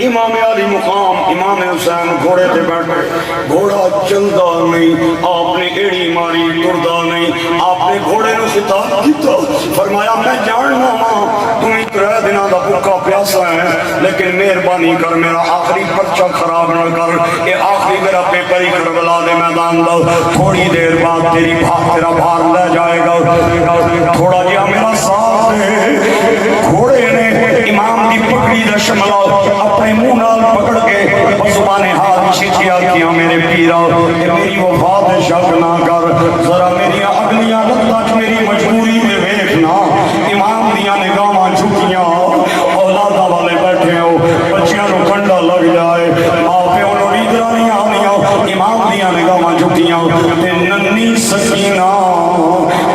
امام علی مقام امام حسین گھوڑے تے بیٹھے، گھوڑا چلدا نہیں، آپ نے ایڑی ماری ٹردا نہیں، آپ نے گھوڑے نو خطاب کیتا، فرمایا میں جاننا ہاں تو 3 دنوں دا بھوکا پیاسا ہے، لیکن مہربانی کر میرا آخری پرچہ خراب نہ کر، اے آخری میرا پیپر ہی کربلا دے میدان دا، تھوڑی دیر بعد تیرا بھار لے جائے گا، تھوڑا جہا میرا ساتھ دے۔ گھوڑے نے امام دی پگڑی دا شملہ اپنے منہ نال پکڑ کے زبان حال شکیا کیا، میرے پیرا میری وفات شک نہ کر، ذرا میری اگلیاں لتاں میری مجبوری میں ویکھنا۔ امام دیاں نگاہاں جھکیاں، اولاداں والے بیٹھے ہو، بچیاں نو کنڈا لگ جائے، آپیوں نو نیدراں نہیں آنیاں، امام دیاں نگاہاں جھکیاں تے ننھی سکینہ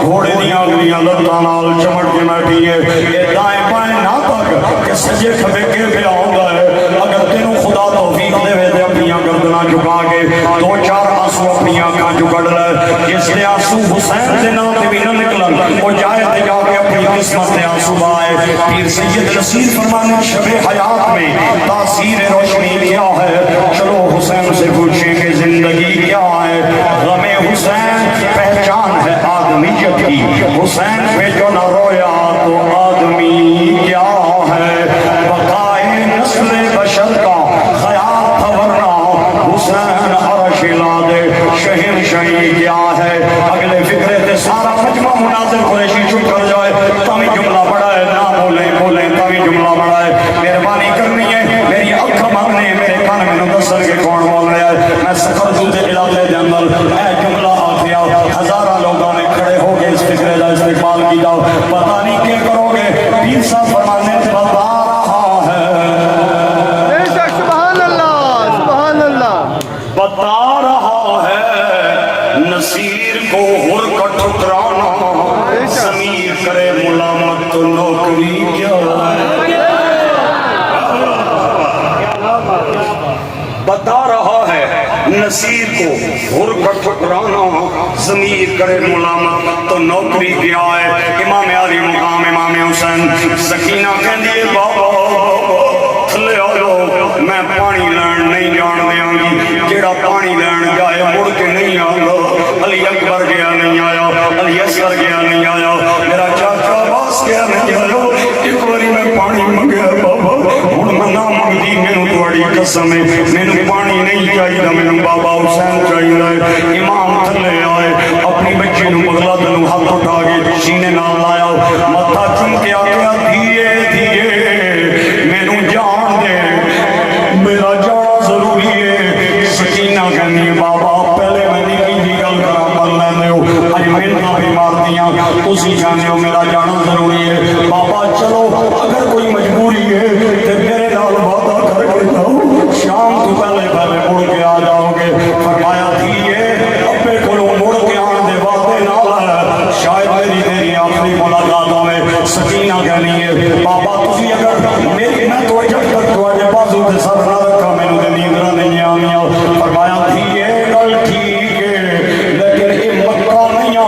گھوڑے دیاں اگلیاں لتاں نال چمٹ کے بیٹھی ہے، اے دائیں بائیں نہ تک کہ سجے کھبے کے پیا ہوندا ہے۔ اگر تینوں خدا توفیق دے وے تے اپنی گردناں جھکا کے 2-4 آنسو اپنی آنکھاں چوں کڈ لے، جس دے آنسو حسین دے نام تے بھی نہ نکلن، او جائے تے جا کے اپنی قسمت دے آنسو بہائے۔ پیر سید نصیر فرمانے شب حیات میں تاثیر روشنی کیا ہے، چلو حسین سے پوچھیں کہ زندگی کیا ہے۔ غم حسین پہچان ہے آدمیت کی، حسین پہ جو نہ رویا تو آدمی کیا ہے۔ بقائے نسل بشر کا خیال تھا ورنہ حسین عرش لا دے شہنشاہی کیا ہے۔ اگلے فکرے تے سارا مجمع مناظر قریشی چپ کر جائے، تمہیں جملہ بڑا ہے، نہ بولیں تمہیں جملہ بڑا ہے، مہربانی کرنی ہے میری اکھ ماننے میرے کان میں نو دسن کے کون بول رہا ہے۔ میں سفر دوتے علاقے دے اندر اے جملہ آتیا، ہزارہ لوگوں نے کھڑے ہو کے اس فکرے دا استقبال کی جاؤ، پتہ نہیں کیا کرو گے۔ پیر صاحب فرمانے بتا رہا ہے، بتا رہا ہے نصیر کو ہر کا ٹھکرانا، ضمیر کرے ملامت تو نوکری کیا ہے۔ بتا رہا ہے نصیر کو ہر کا ٹھکرانا، ضمیر کرے ملامت تو نوکری کیا ہے۔ امام علی مقام امام حسین، سکینہ کہندی ہے بابا تھلے آؤ، میں پانی لین نہیں جان دیاں گی، جیڑا پانی لین جائے مڑ کے نہیں آگا۔ علی اکبر گیا نہیں آیا، علی اصغر گیا نہیں آیا، میرا چاچا عباس گیا نہیں آیا۔ ایک باری میں پانی منگیا بابا، ہن میں نہ منگدی، مینوں تہاڈی قسم ہے مینوں پانی نہیں چاہیے، مینوں بابا حسین چاہیے۔ امام تھلے آئے، اپنی بچی نوں بغلا دنوں ہاتھ اٹھا کے سینے نال لایا، ماتھا چوم کے آگیا دھیے دھیے مینوں جان دے، میرا جانا ضروری ہے۔ سکینہ کہنی بابا پہلے میں نہیں کی گل کرا پر لینے ہو، اج محنتاں بھی مارتیاں، تسی جانے ہو میرا جانا ضروری ہے۔ بابا چلو اگر کوئی مجبوری ہے تو میرے نال وعدہ کر کے جاؤ، شام تو پہلے مڑ کے آ جاؤ گے۔ فرمایا دھیے ابے کولوں مڑ کے آن دے وعدے نال ہے، شاید میری تیری آخری ملاقات ہوے۔ سکینہ کہنی ہے بابا تسی اگر میری میں تو جب تک تواڈے بازو تے سر نہ رکھا مینوں تے نیندراں نہیں آنیاں۔ فرمایا دھیے گل ٹھیک ہے، لیکن اے مکہ نہیں آ،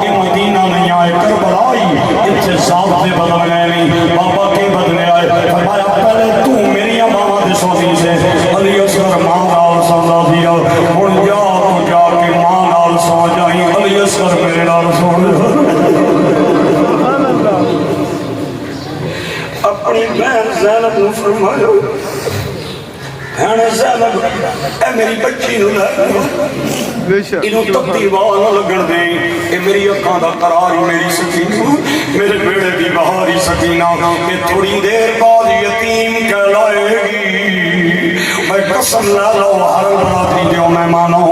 اے مدینہ نہیں آ، اے کربلا ہی، اتنے ضابطے بدل گئے نہیں۔ بابا کے بدلے آئے؟ فرمایا پہلے تو میری ماما دے سوتی سے علی اصغر ماں نال سوندا سی، ہن جا تو جا کے ماں نال سو جائیں، علی اصغر میرے نال سو جائیں۔ اپنی بہن زینب نے فرمایا بہن زینب اے میری بچی نو لے انہوں تبدی واہ نہ لگن دیں، اے میری اکھاں دا قرار میری سکینہ، میرے بیڑے دی بہاری سکینہ، اے تھوڑی دیر بعد یتیم کہلائے گی۔ میں قسم لے لو ہر برادری دیو مہمانوں،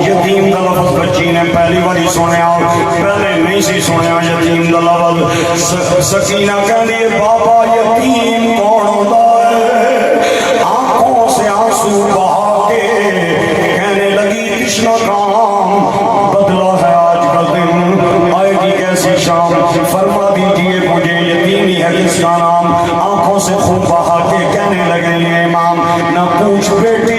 یتیم دا لفظ بچی نے پہلی باری سنیا، پہلے نہیں سی سنیا یتیم دا لفظ۔ سکینہ کہندی ہے بابا یتیم کون ہوندا ہے؟ آنکھوں سے آنسو بہا کے کہنے لگی تشنا کام بدلا ہے آج کا دن، آئے گی کیسی شام، فرما دیجئے مجھے یتیمی ہے کس کا نام۔ آنکھوں سے خوب بہا کے کہنے لگے امام نہ پوچھ بیٹی